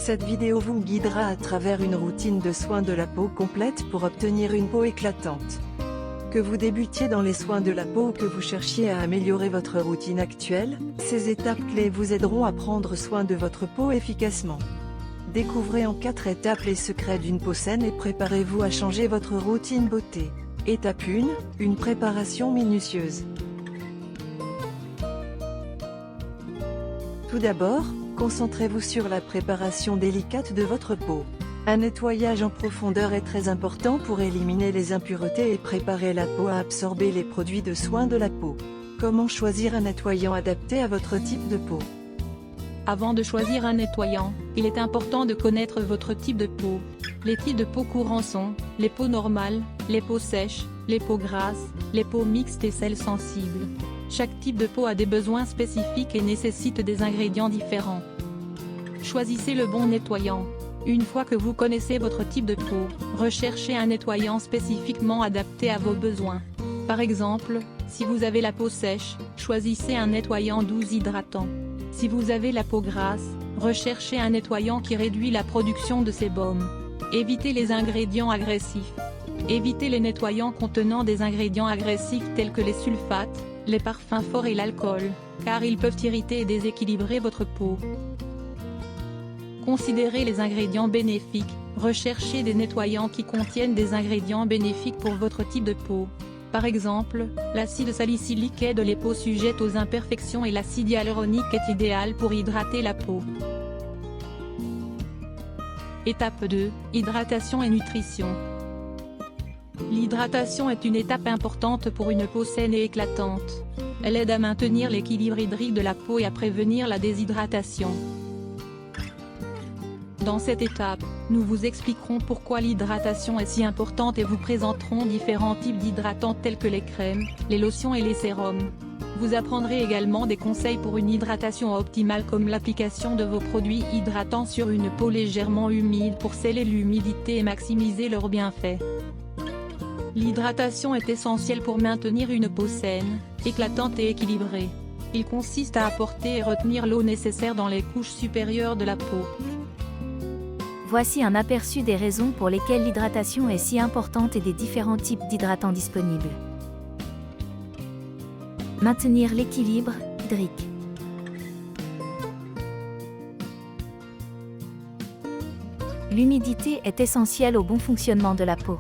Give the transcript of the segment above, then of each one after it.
Cette vidéo vous guidera à travers une routine de soins de la peau complète pour obtenir une peau éclatante. Que vous débutiez dans les soins de la peau ou que vous cherchiez à améliorer votre routine actuelle, ces étapes clés vous aideront à prendre soin de votre peau efficacement. Découvrez en 4 étapes les secrets d'une peau saine et préparez-vous à changer votre routine beauté. Étape 1, une préparation minutieuse. Tout d'abord, concentrez-vous sur la préparation délicate de votre peau. Un nettoyage en profondeur est très important pour éliminer les impuretés et préparer la peau à absorber les produits de soins de la peau. Comment choisir un nettoyant adapté à votre type de peau? Avant de choisir un nettoyant, il est important de connaître votre type de peau. Les types de peau courants sont les peaux normales, les peaux sèches, les peaux grasses, les peaux mixtes et celles sensibles. Chaque type de peau a des besoins spécifiques et nécessite des ingrédients différents. Choisissez le bon nettoyant. Une fois que vous connaissez votre type de peau, recherchez un nettoyant spécifiquement adapté à vos besoins. Par exemple, si vous avez la peau sèche, choisissez un nettoyant doux hydratant. Si vous avez la peau grasse, recherchez un nettoyant qui réduit la production de sébum. Évitez les ingrédients agressifs. Évitez les nettoyants contenant des ingrédients agressifs tels que les sulfates, les parfums forts et l'alcool, car ils peuvent irriter et déséquilibrer votre peau. Considérez les ingrédients bénéfiques. Recherchez des nettoyants qui contiennent des ingrédients bénéfiques pour votre type de peau. Par exemple, l'acide salicylique aide les peaux sujettes aux imperfections et l'acide hyaluronique est idéal pour hydrater la peau. Étape 2, hydratation et nutrition. L'hydratation est une étape importante pour une peau saine et éclatante. Elle aide à maintenir l'équilibre hydrique de la peau et à prévenir la déshydratation. Dans cette étape, nous vous expliquerons pourquoi l'hydratation est si importante et vous présenterons différents types d'hydratants tels que les crèmes, les lotions et les sérums. Vous apprendrez également des conseils pour une hydratation optimale comme l'application de vos produits hydratants sur une peau légèrement humide pour sceller l'humidité et maximiser leurs bienfaits. L'hydratation est essentielle pour maintenir une peau saine, éclatante et équilibrée. Il consiste à apporter et retenir l'eau nécessaire dans les couches supérieures de la peau. Voici un aperçu des raisons pour lesquelles l'hydratation est si importante et des différents types d'hydratants disponibles. Maintenir l'équilibre hydrique. L'humidité est essentielle au bon fonctionnement de la peau.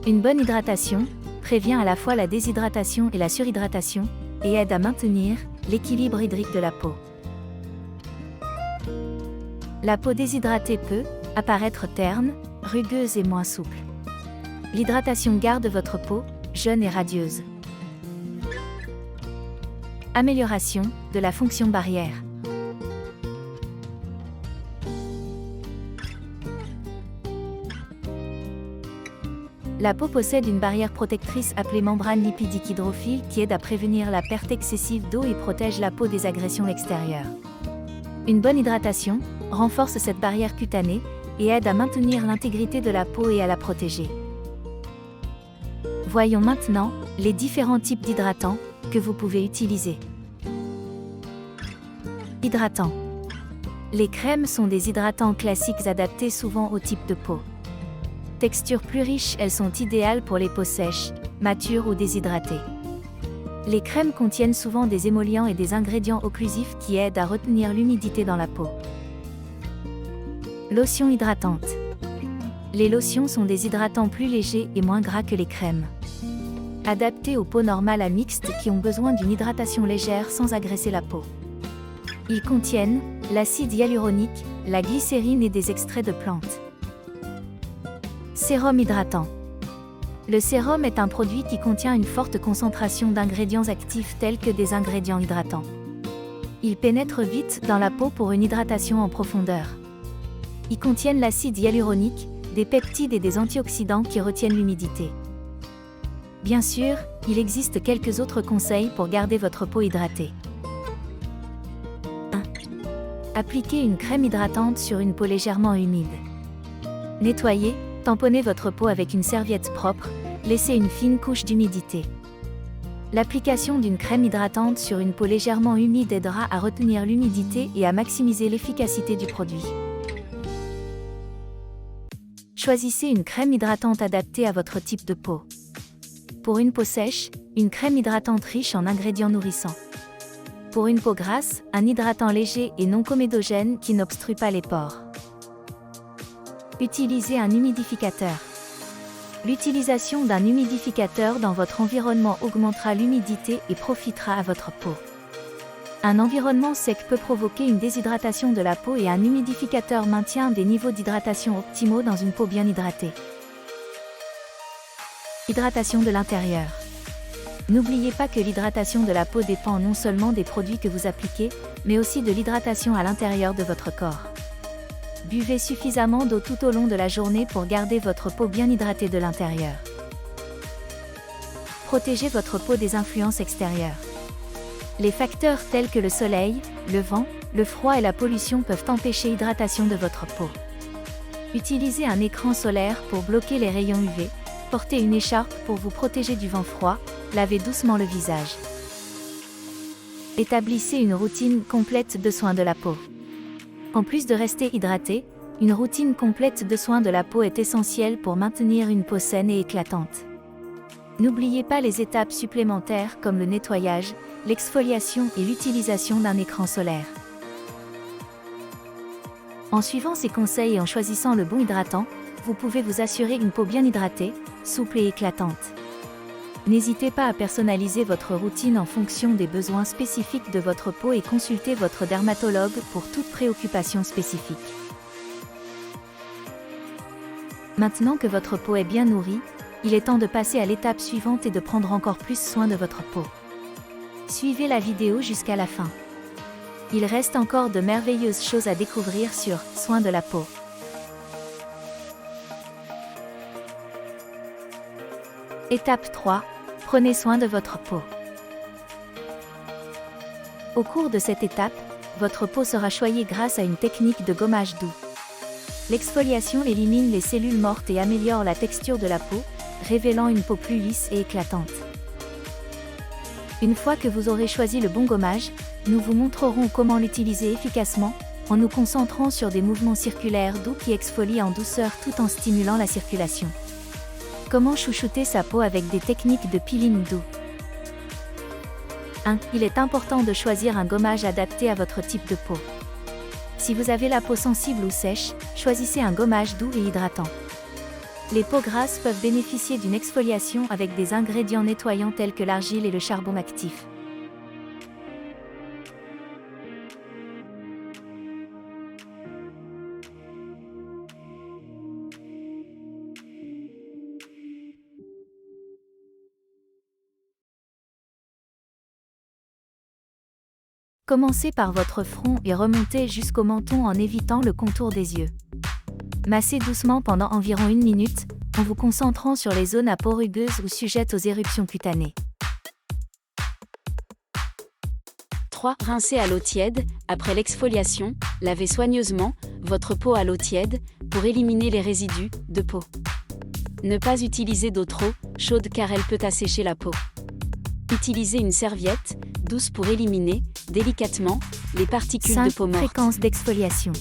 Une bonne hydratation prévient à la fois la déshydratation et la surhydratation, et aide à maintenir l'équilibre hydrique de la peau. La peau déshydratée peut apparaître terne, rugueuse et moins souple. L'hydratation garde votre peau jeune et radieuse. Amélioration de la fonction barrière. La peau possède une barrière protectrice appelée membrane lipidique hydrophile qui aide à prévenir la perte excessive d'eau et protège la peau des agressions extérieures. Une bonne hydratation renforce cette barrière cutanée et aide à maintenir l'intégrité de la peau et à la protéger. Voyons maintenant les différents types d'hydratants que vous pouvez utiliser. Hydratants. Les crèmes sont des hydratants classiques adaptés souvent au type de peau. Texture plus riche, elles sont idéales pour les peaux sèches, matures ou déshydratées. Les crèmes contiennent souvent des émollients et des ingrédients occlusifs qui aident à retenir l'humidité dans la peau. Lotions hydratantes. Les lotions sont des hydratants plus légers et moins gras que les crèmes. Adaptés aux peaux normales à mixtes qui ont besoin d'une hydratation légère sans agresser la peau. Ils contiennent l'acide hyaluronique, la glycérine et des extraits de plantes. Sérum hydratant. Le sérum est un produit qui contient une forte concentration d'ingrédients actifs tels que des ingrédients hydratants. Ils pénètrent vite dans la peau pour une hydratation en profondeur. Ils contiennent l'acide hyaluronique, des peptides et des antioxydants qui retiennent l'humidité. Bien sûr, il existe quelques autres conseils pour garder votre peau hydratée. 1. Appliquez une crème hydratante sur une peau légèrement humide. Nettoyez, tamponnez votre peau avec une serviette propre, laissez une fine couche d'humidité. L'application d'une crème hydratante sur une peau légèrement humide aidera à retenir l'humidité et à maximiser l'efficacité du produit. Choisissez une crème hydratante adaptée à votre type de peau. Pour une peau sèche, une crème hydratante riche en ingrédients nourrissants. Pour une peau grasse, un hydratant léger et non comédogène qui n'obstrue pas les pores. Utilisez un humidificateur. L'utilisation d'un humidificateur dans votre environnement augmentera l'humidité et profitera à votre peau. Un environnement sec peut provoquer une déshydratation de la peau et un humidificateur maintient des niveaux d'hydratation optimaux dans une peau bien hydratée. Hydratation de l'intérieur. N'oubliez pas que l'hydratation de la peau dépend non seulement des produits que vous appliquez, mais aussi de l'hydratation à l'intérieur de votre corps. Buvez suffisamment d'eau tout au long de la journée pour garder votre peau bien hydratée de l'intérieur. Protégez votre peau des influences extérieures. Les facteurs tels que le soleil, le vent, le froid et la pollution peuvent empêcher l'hydratation de votre peau. Utilisez un écran solaire pour bloquer les rayons UV, portez une écharpe pour vous protéger du vent froid, lavez doucement le visage. Établissez une routine complète de soins de la peau. En plus de rester hydraté, une routine complète de soins de la peau est essentielle pour maintenir une peau saine et éclatante. N'oubliez pas les étapes supplémentaires comme le nettoyage, l'exfoliation et l'utilisation d'un écran solaire. En suivant ces conseils et en choisissant le bon hydratant, vous pouvez vous assurer une peau bien hydratée, souple et éclatante. N'hésitez pas à personnaliser votre routine en fonction des besoins spécifiques de votre peau et consultez votre dermatologue pour toute préoccupation spécifique. Maintenant que votre peau est bien nourrie, il est temps de passer à l'étape suivante et de prendre encore plus soin de votre peau. Suivez la vidéo jusqu'à la fin. Il reste encore de merveilleuses choses à découvrir sur Soins de la peau. Étape 3. Prenez soin de votre peau. Au cours de cette étape, votre peau sera choyée grâce à une technique de gommage doux. L'exfoliation élimine les cellules mortes et améliore la texture de la peau, révélant une peau plus lisse et éclatante. Une fois que vous aurez choisi le bon gommage, nous vous montrerons comment l'utiliser efficacement, en nous concentrant sur des mouvements circulaires doux qui exfolient en douceur tout en stimulant la circulation. Comment chouchouter sa peau avec des techniques de peeling doux. 1. Il est important de choisir un gommage adapté à votre type de peau. Si vous avez la peau sensible ou sèche, choisissez un gommage doux et hydratant. Les peaux grasses peuvent bénéficier d'une exfoliation avec des ingrédients nettoyants tels que l'argile et le charbon actif. Commencez par votre front et remontez jusqu'au menton en évitant le contour des yeux. Massez doucement pendant environ 1 minute, en vous concentrant sur les zones à peau rugueuse ou sujettes aux éruptions cutanées. 3. Rincez à l'eau tiède. Après l'exfoliation, lavez soigneusement votre peau à l'eau tiède pour éliminer les résidus de peau. Ne pas utiliser d'eau trop chaude car elle peut assécher la peau. Utilisez une serviette douce pour éliminer, délicatement, les particules 5. de peau morte. Fréquence d'exfoliation.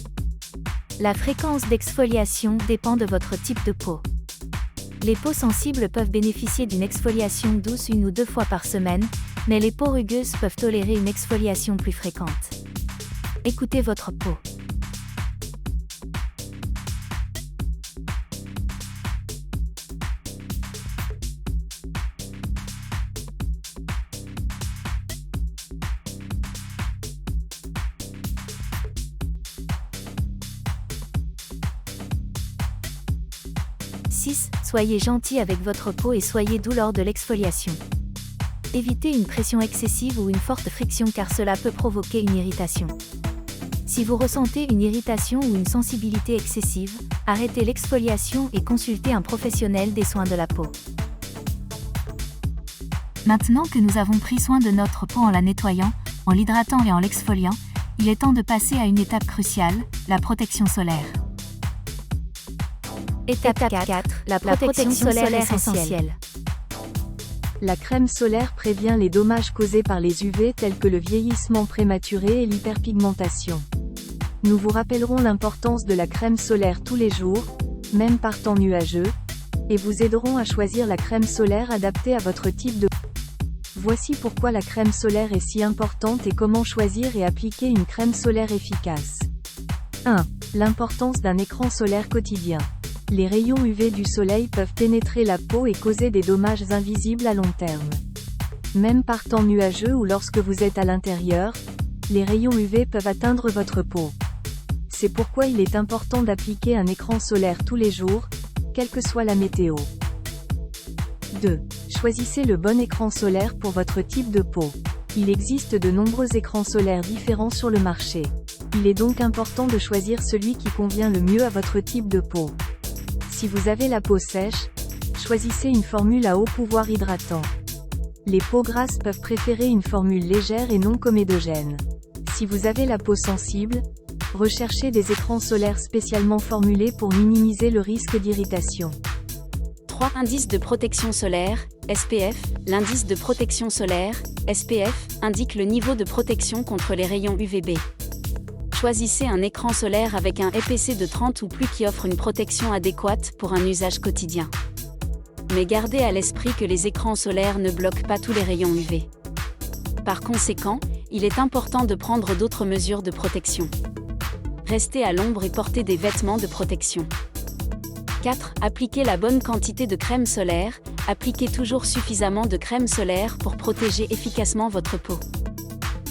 La fréquence d'exfoliation dépend de votre type de peau. Les peaux sensibles peuvent bénéficier d'une exfoliation douce 1 ou 2 fois par semaine, mais les peaux rugueuses peuvent tolérer une exfoliation plus fréquente. Écoutez votre peau. Soyez gentil avec votre peau et soyez doux lors de l'exfoliation. Évitez une pression excessive ou une forte friction car cela peut provoquer une irritation. Si vous ressentez une irritation ou une sensibilité excessive, arrêtez l'exfoliation et consultez un professionnel des soins de la peau. Maintenant que nous avons pris soin de notre peau en la nettoyant, en l'hydratant et en l'exfoliant, il est temps de passer à une étape cruciale, la protection solaire. Étape 4. La protection solaire essentielle. La crème solaire prévient les dommages causés par les UV tels que le vieillissement prématuré et l'hyperpigmentation. Nous vous rappellerons l'importance de la crème solaire tous les jours, même par temps nuageux, et vous aideront à choisir la crème solaire adaptée à votre type de peau. Voici pourquoi la crème solaire est si importante et comment choisir et appliquer une crème solaire efficace. 1. L'importance d'un écran solaire quotidien. Les rayons UV du soleil peuvent pénétrer la peau et causer des dommages invisibles à long terme. Même par temps nuageux ou lorsque vous êtes à l'intérieur, les rayons UV peuvent atteindre votre peau. C'est pourquoi il est important d'appliquer un écran solaire tous les jours, quelle que soit la météo. 2. Choisissez le bon écran solaire pour votre type de peau. Il existe de nombreux écrans solaires différents sur le marché. Il est donc important de choisir celui qui convient le mieux à votre type de peau. Si vous avez la peau sèche, choisissez une formule à haut pouvoir hydratant. Les peaux grasses peuvent préférer une formule légère et non comédogène. Si vous avez la peau sensible, recherchez des écrans solaires spécialement formulés pour minimiser le risque d'irritation. 3. Indice de protection solaire, SPF. L'indice de protection solaire, SPF, indique le niveau de protection contre les rayons UVB. Choisissez un écran solaire avec un EPC de 30 ou plus qui offre une protection adéquate pour un usage quotidien. Mais gardez à l'esprit que les écrans solaires ne bloquent pas tous les rayons UV. Par conséquent, il est important de prendre d'autres mesures de protection. Restez à l'ombre et portez des vêtements de protection. 4. Appliquez la bonne quantité de crème solaire. Appliquez toujours suffisamment de crème solaire pour protéger efficacement votre peau.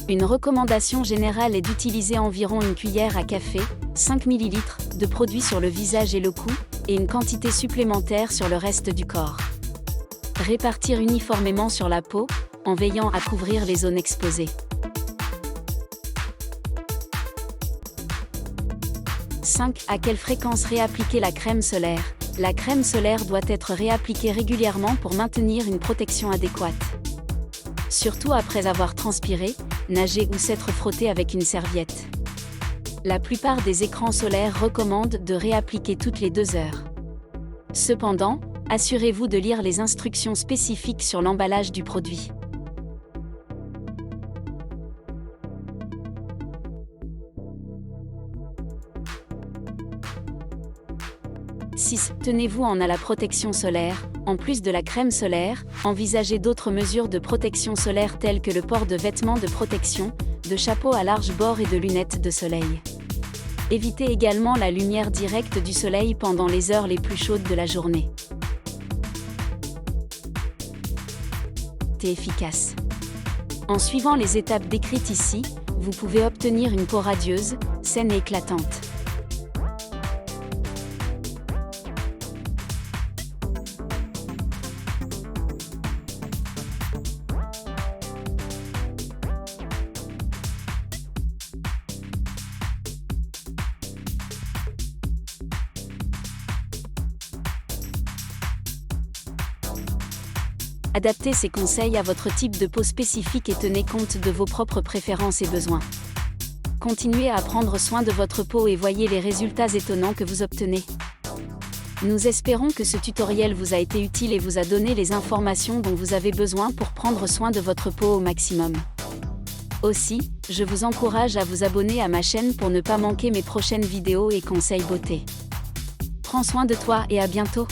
Une recommandation générale est d'utiliser environ une cuillère à café, 5 ml, de produit sur le visage et le cou, et une quantité supplémentaire sur le reste du corps. Répartir uniformément sur la peau, en veillant à couvrir les zones exposées. 5. À quelle fréquence réappliquer la crème solaire? La crème solaire doit être réappliquée régulièrement pour maintenir une protection adéquate. Surtout après avoir transpiré, nagé ou s'être frotté avec une serviette. La plupart des écrans solaires recommandent de réappliquer toutes les 2 heures. Cependant, assurez-vous de lire les instructions spécifiques sur l'emballage du produit. « 6. Tenez-vous à la protection solaire. En plus de la crème solaire, envisagez d'autres mesures de protection solaire telles que le port de vêtements de protection, de chapeaux à large bord et de lunettes de soleil. Évitez également la lumière directe du soleil pendant les heures les plus chaudes de la journée. C'est efficace. En suivant les étapes décrites ici, vous pouvez obtenir une peau radieuse, saine et éclatante. Adaptez ces conseils à votre type de peau spécifique et tenez compte de vos propres préférences et besoins. Continuez à prendre soin de votre peau et voyez les résultats étonnants que vous obtenez. Nous espérons que ce tutoriel vous a été utile et vous a donné les informations dont vous avez besoin pour prendre soin de votre peau au maximum. Aussi, je vous encourage à vous abonner à ma chaîne pour ne pas manquer mes prochaines vidéos et conseils beauté. Prends soin de toi et à bientôt!